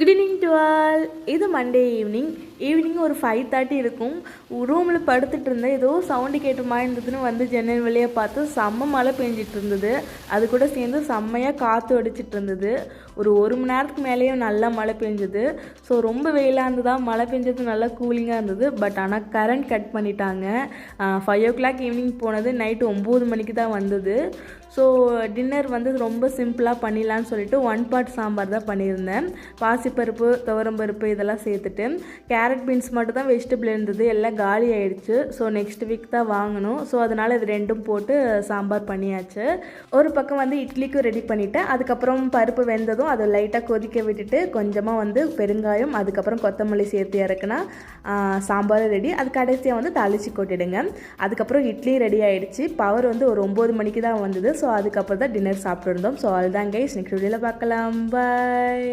Good evening to all. இது Monday evening ஒரு 5:30 இருக்கும். ரூமில் படுத்துட்டு இருந்தேன். ஏதோ சவுண்டு கேட்ட மாதிரி இருந்ததுன்னு வந்து ஜன்னல் வழியே பார்த்து செம்ம மழை பெஞ்சிட்டு இருந்தது. அது கூட சேர்ந்து செம்மையாக காற்று அடிச்சிட்டு இருந்தது. ஒரு மணி நேரத்துக்கு மேலேயும் நல்லா மழை பெஞ்சுது. ஸோ ரொம்ப வெயிலாக இருந்ததா, மழை பெஞ்சது நல்லா கூலிங்காக இருந்தது. பட் ஆனால் கரண்ட் கட் பண்ணிட்டாங்க. 5 o'clock ஈவினிங் போனது நைட்டு 9 மணிக்கு தான் வந்தது. ஸோ டின்னர் வந்து ரொம்ப சிம்பிளாக பண்ணிடலான்னு சொல்லிட்டு 1 pot சாம்பார் தான் பண்ணியிருந்தேன். பாசிப்பருப்பு, துவரம்பருப்பு இதெல்லாம் சேர்த்துட்டு கேரட் பீன்ஸ் மட்டும் தான் வெஜிடபிள் இருந்தது. எல்லாம் காலி ஆகிடுச்சு. ஸோ நெக்ஸ்ட் வீக் தான் வாங்கணும். ஸோ அதனால் இது ரெண்டும் போட்டு சாம்பார் பண்ணியாச்சு. ஒரு பக்கம் வந்து இட்லிக்கும் ரெடி பண்ணிவிட்டேன். அதுக்கப்புறம் பருப்பு வெந்ததும் அதை லைட்டாக கொதிக்க விட்டுட்டு கொஞ்சமாக வந்து பெருங்காயம், அதுக்கப்புறம் கொத்தமல்லி சேர்த்து இறக்குனா சாம்பார் ரெடி. அது கடைசியாக வந்து தாளித்து கொட்டிடுங்க. அதுக்கப்புறம் இட்லி ரெடி ஆகிடுச்சு. பவர் வந்து ஒரு 9 மணிக்கு தான் வந்தது. ஸோ அதுக்கப்புறம் தான் டின்னர் சாப்பிட்ருந்தோம். ஸோ அதுதான் கைஸ், நெக்ஸ்ட் வீடியோவில் பார்க்கலாம். பாய்.